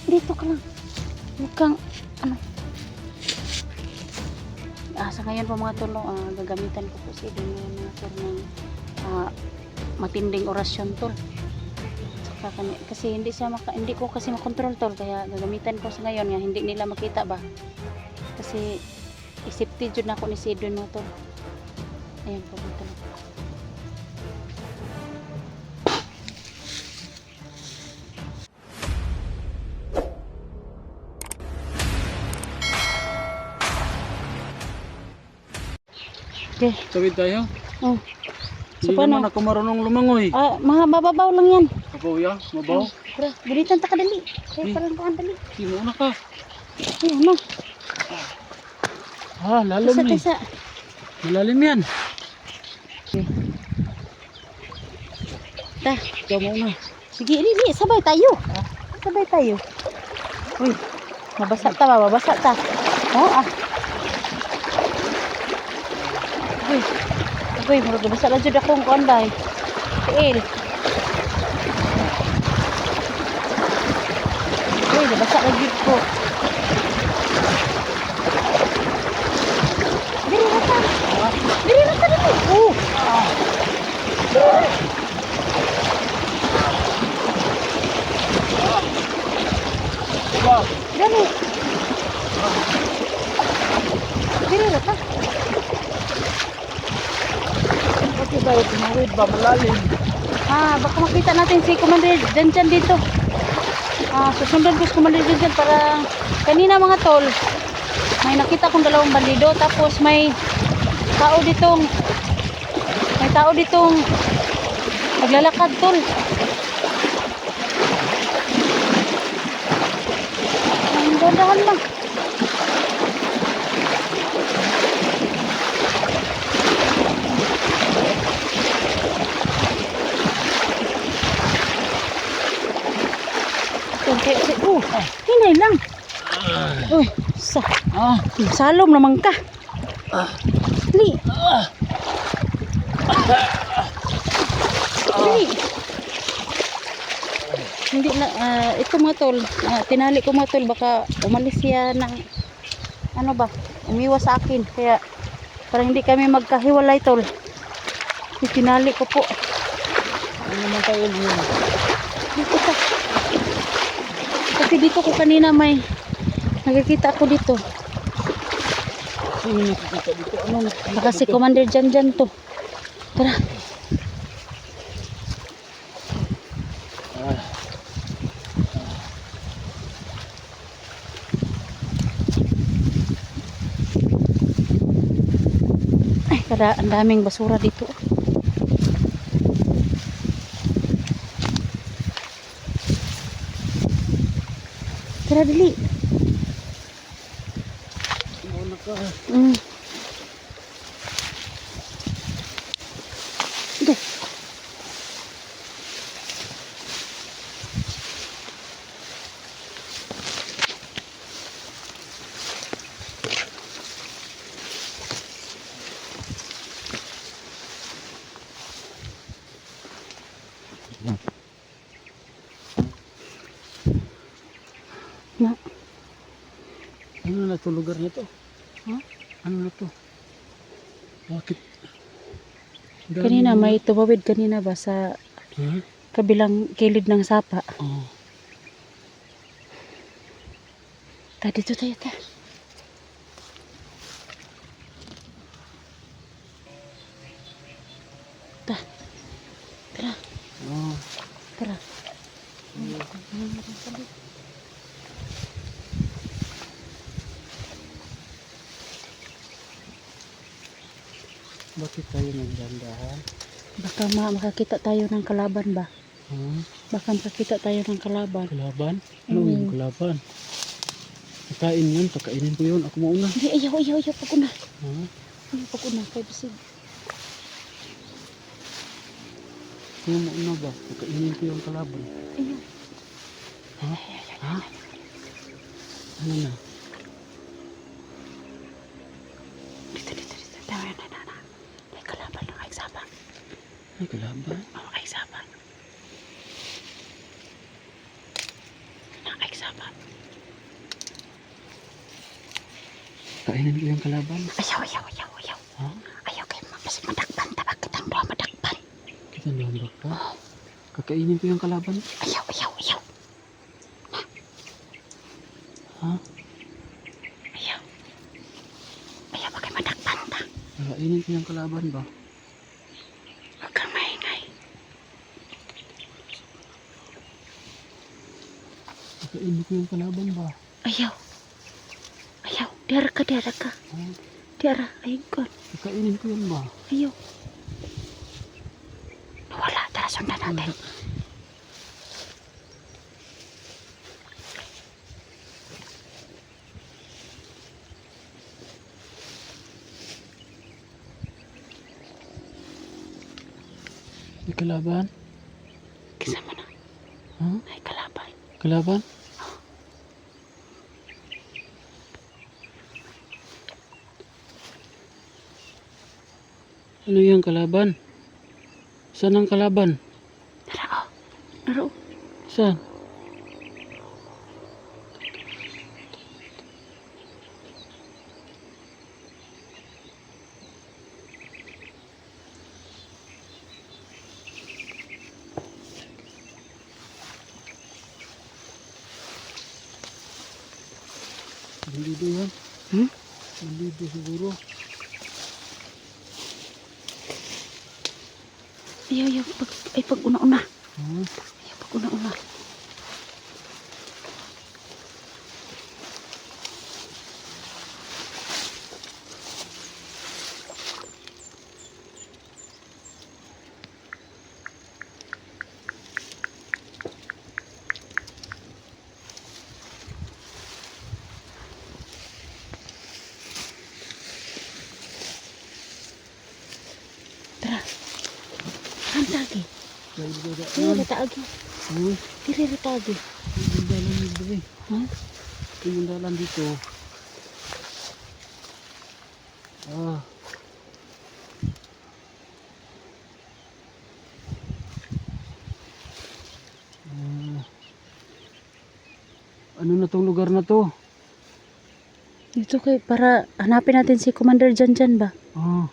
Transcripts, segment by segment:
Dito ka lang. Huwag kang, ano. Sa ngayon po mga tol, gagamitan ko po si Idol ngayon mga tol ng matinding orasyon tol. Saka, kasi hindi ko kasi makontrol tol, kaya gagamitan ko sa ngayon nga hindi nila makita ba. Kasi isipti jud na ako ni si Idol mga tol. Ayan po mga tol. Okay. Tawid tayo? Oh. So, Hindi naman ako marunong lumangoy. Mga mababaw lang yan. Mabaw ya? Mabaw? Bra, bilitan ta kadali. Kaya parang kuhan dali. Sino na ka? Ayan mo. Lalim ni. Tisa. Malalim yan. Okay. Ikaw muna. Sige, Lili, sabay tayo. Sabay tayo. Uy, mabasa ta ba? Mabasa ta. Uy, mabasa lang jud akong kuhan ba? Tiil. Uy, mabasa lang jud ko. Diri rata. Diri rata dali. Dali. Diri rata. Bakit tayo tumawid ba? Malalim. Baka makita natin si Commander dyan dito. Susundan ko si Commander dyan para kanina mga tol, may nakita kong dalawang bandido, tapos may tao ditong naglalakad tol. Ang dandahan lang. Hinay lang. Uy, salom naman ka. Dali. Dali. Hindi na, ito mga tol, tinali ko mga tol, baka umalis siya ng, ano ba, umiwas sa akin. Kaya, parang hindi kami magkahiwalay tol. Tinali ko po. Ano naman tayo yun? Dito ka. Kasi dito ko kanina may nakikita ako dito. Sino nakikita dito? Ano nakikita Baka si dito? Commander dyan to. Tara. Ay, ang daming basura dito. Tara, dali. Ano ka? Ito. Ano na to lugar na to? Ano na to? Bakit? Kanina may tumawid kanina ba sa kabilang kilid ng sapa. Dito tayo ta. Tara. Tara. Bakit tayo nagdandahan? Baka makakita tayo ng kalaban ba? Baka makakita tayo ng kalaban. Kalaban? Ano yung kalaban? Pakain yun, pakainin ko yun. Ako mauna. Hindi, ayaw, pag-una. Ayaw, pag-una, kay bisig. Ako mauna ba? Pakainin ko yung kalaban. Ayaw. Ano na? Dito. Tama na. May kalaban ng kaisabang. May kalaban? Oo, kaisabang. Ng kaisabang. Kakainin ko yung kalaban. Ayaw, ayaw, ayaw, ayaw. Ha? Ayaw kayo kasi madakpan. Tabak kitang doon madakpan. Kita nahambak ka. Kakainin ko yung kalaban. Ayaw, ayaw, ayaw. Ha? Ayaw. Ayaw ba kayo madakpan ta? Kakainin ko yung kalaban ba? Huwag kang maingay. Kakainin ko yung kalaban ba? Ayaw. Ayaw. Diara ka, diara ka. Ha? Diara, ayaw ko. Kakainin ko yan ba? Ayaw. Nawala. Tara, sundan natin. May kalaban? Kasama na. Ha? Ay, kalaban. Kalaban? Ano yung kalaban? Saan ang kalaban? Tara, oh. Naro. Saan? Bandido yan. Hmm? Bandido siguro. Ayaw, ayaw. Pag una-una. Ha? Ayaw, pag una-una. Tara. Saan lagi? Diri rita agi. Hmm? Diri rita agi. Yung dalan dito eh. Ha? Yung dalan dito. Ah. Ah. Ano na tong lugar na to? Dito kay para hanapin natin si Commander Janjan ba? Ah.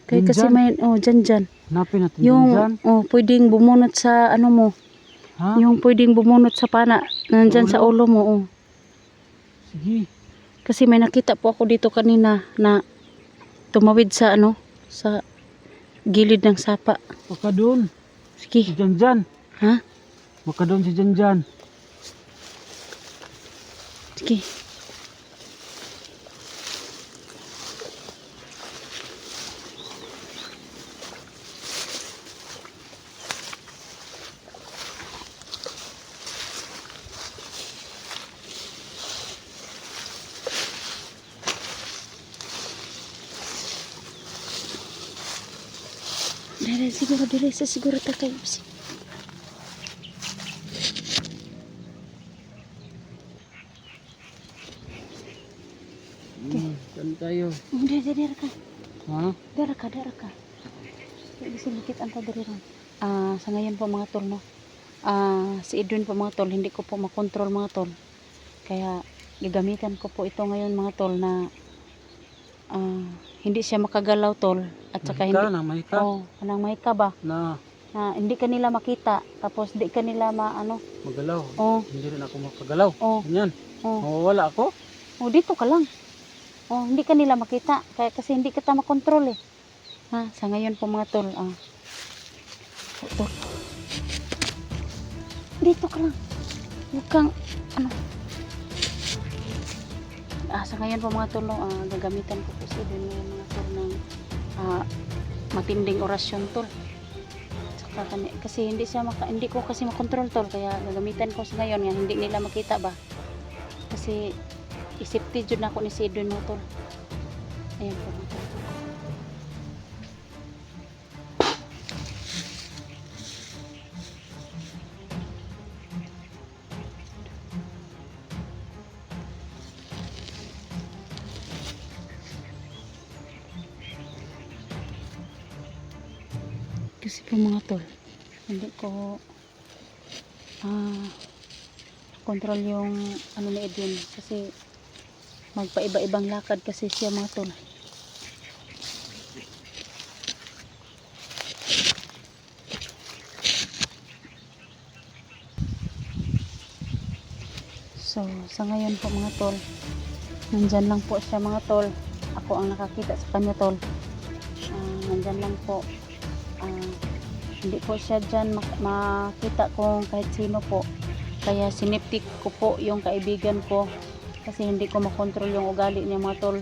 Kay kasi Janjan? may Janjan. Hanapin natin Yung dyan. pwedeng bumunot sa ano mo. Ha? Yung pwedeng bumunot sa pana nandyan sa ulo mo. Oh. Sige. Kasi may nakita po ako dito kanina na tumawid sa sa gilid ng sapa. Baka doon. Si Sige. Janjan. Ha? Baka doon si Janjan. Sige. Dili sa siguro ta kayo. Saan tayo? Diri ka. Ha? Dara ka. Silikit ang diri ron. Sa ngayon po mga tol no. Si Edwin po mga tol, hindi ko po makontrol mga tol. Kaya gagamitan ko po ito ngayon mga tol na hindi siya makagalaw tol at saka hindi Mahika. kanang mahika ba Na na hindi kanila makita tapos hindi kanila magalaw. Hindi rin ako makagalaw. Ganyan. oh Mawawala ako. dito ka lang. Hindi kanila makita kaya kasi hindi kita makontrol eh. Sa ngayon po mga tol, tol. Dito ka lang. Huwag kang sa ngayon po mga tol, gagamitan ko po siya din mga tol ng matinding orasyon tol. Saka kasi hindi ko kasi makontrol tol, kaya gagamitan ko sa ngayon nga hindi nila makita ba. Kasi isipti jud na ako ni si Edwin mo tol. Ayan po mga tol. Kasi po mga tol, hindi ko control yung ni Edwin kasi magpaiba-ibang lakad kasi siya mga tol. So, sa ngayon po mga tol, nandyan lang po siya mga tol. Ako ang nakakita sa kanya tol. Nandyan lang po. Hindi po siya dyan makita kung kahit sino po. Kaya siniptik ko po yung kaibigan ko. Kasi hindi ko makontrol yung ugali niya mga tol.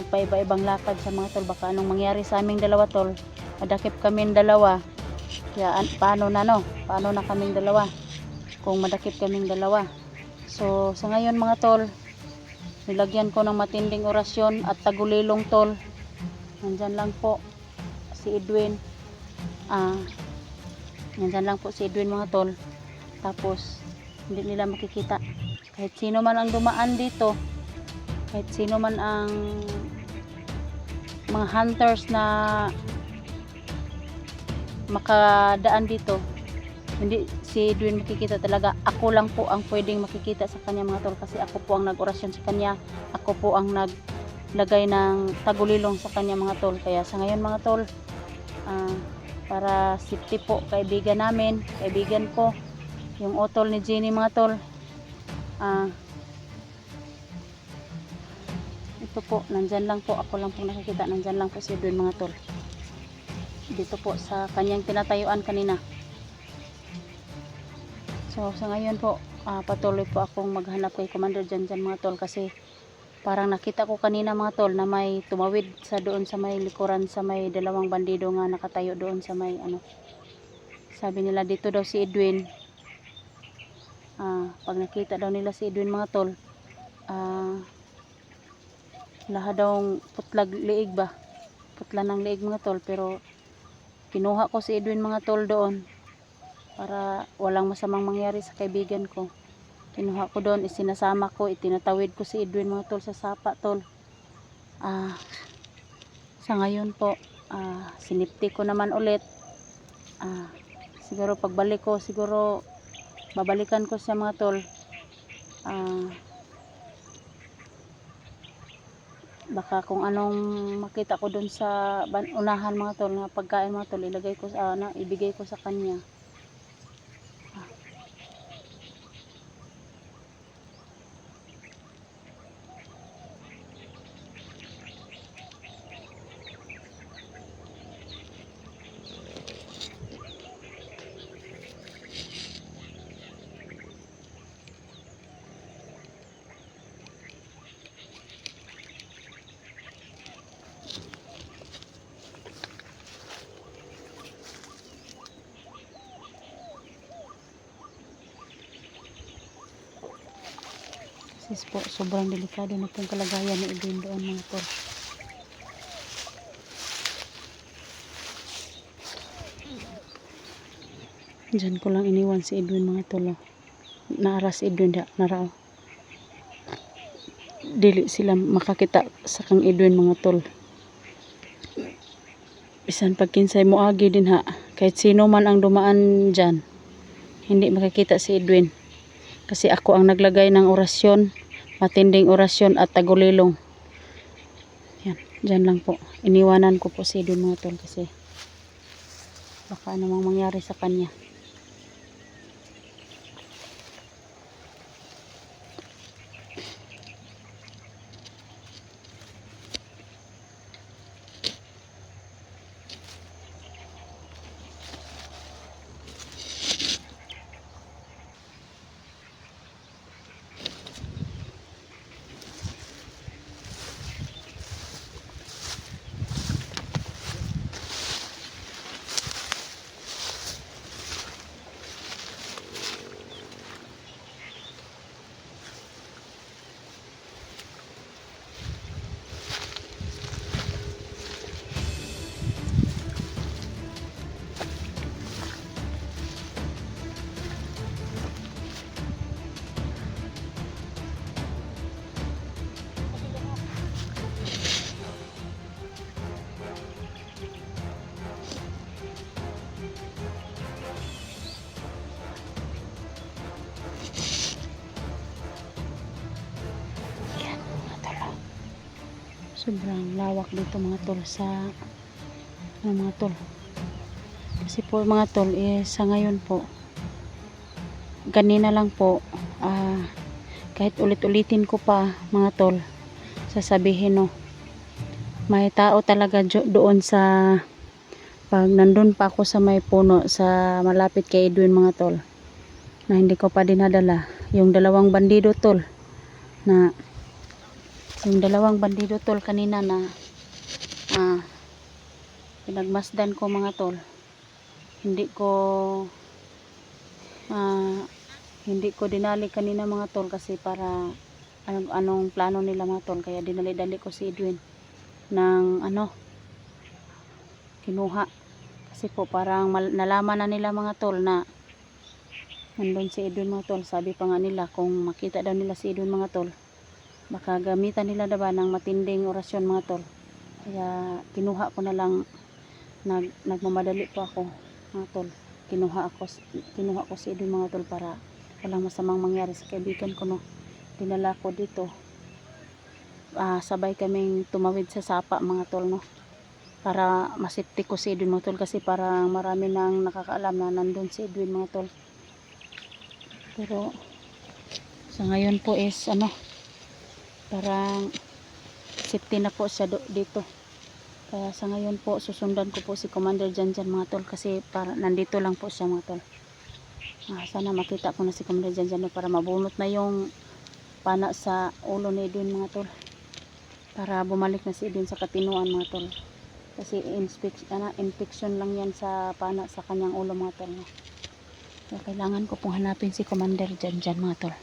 Magpaiba-ibang lakad sa mga tol. Baka anong mangyari sa aming dalawa tol. Madakip kaming dalawa. Kaya paano na no? Paano na kaming dalawa? Kung madakip kaming dalawa. So, sa ngayon mga tol, nilagyan ko ng matinding orasyon at tagulilong tol. Nandyan lang po si Edwin. Nandyan lang po si Edwin mga tol. Tapos, hindi nila makikita. Kahit sino man ang dumaan dito, kahit sino man ang mga hunters na makadaan dito, hindi si Edwin makikita talaga. Ako lang po ang pwedeng makikita sa kanya mga tol, kasi ako po ang nag-orasyon sa kanya, ako po ang naglagay ng tagulilong sa kanya mga tol. Kaya sa ngayon mga tol, para safety po kaibigan namin, kaibigan ko yung utol ni Jenny mga tol, ito po, nandyan lang po, ako lang po nakikita, nandyan lang po si Edwin mga tol, dito po sa kanyang tinatayuan kanina. So sa ngayon po, patuloy po akong maghanap kay Commander dyan mga tol, kasi parang nakita ko kanina mga tol na may tumawid sa doon sa may likuran, sa may dalawang bandido nga nakatayo doon sa may sabi nila dito daw si Edwin. Pag nakita daw nila si Edwin mga tol, lahat daw putlag liig ba, putla ng liig mga tol. Pero kinuha ko si Edwin mga tol doon para walang masamang mangyari sa kaibigan ko. Kinuha ko doon, isinasama ko, itinatawid ko si Edwin mga tol sa sapa tol. Sa ngayon po, sinipti ko naman ulit. Siguro pagbalik ko, siguro babalikan ko siya mga tol. Baka kung anong makita ko doon sa unahan mga tol, na pagkain mga tol, ilagay ko ibigay ko sa kanya. Sis po, sobrang delikado na itong kalagayan ni Edwin doon mga tol. Diyan ko lang iniwan si Edwin mga tol. Naaras Edwin da, narao. Dili sila makakita sa kang Edwin mga tol. Bisan pag kinsay mo agi din ha, kahit sino man ang dumaan dyan, hindi makikita si Edwin. Kasi ako ang naglagay ng orasyon, matinding orasyon at tagulilong. Yan, dyan lang po. Iniwanan ko po si Edwin mga tol, kasi baka namang mangyari sa kanya. Sobrang lawak dito mga tol sa mga tol. Kasi po mga tol, sa ngayon po, ganina lang po, kahit ulit-ulitin ko pa mga tol, sasabihin no, may tao talaga doon sa, pag nandun pa ako sa may puno, sa malapit kay Edwin mga tol, na hindi ko pa dinadala, yung dalawang bandido tol, na yung dalawang bandido tol kanina na pinagmasdan ko mga tol, hindi ko hindi ko dinali kanina mga tol kasi para anong plano nila mga tol, kaya dinali-dali ko si Edwin ng kinuha kasi po parang nalaman na nila mga tol na nandun si Edwin mga tol. Sabi pa nga nila kung makita daw nila si Edwin mga tol, baka gamitan nila diba ng matinding orasyon mga tol, kaya kinuha ko na lang, nagmamadali po ako mga tol, kinuha ko si Edwin mga tol para walang masamang mangyari sa kaibigan ko no. Dinala ko dito, sabay kaming tumawid sa sapa mga tol no, para masipti ko si Edwin mga tol, kasi parang marami nang nakakaalam na nandun si Edwin mga tol. Pero sa ngayon po is parang safety na po siya dito, kaya sa ngayon po susundan ko po si Commander Janjan mga tol, kasi para nandito lang po siya mga tol. Sana makita ko na si Commander Janjan para mabunot na yung pana sa ulo ni Edwin mga tol, para bumalik na si Edwin sa katinuan mga tol, kasi infection lang yan sa pana sa kanyang ulo mga tol no? Kaya kailangan ko pong hanapin si Commander Janjan mga tol.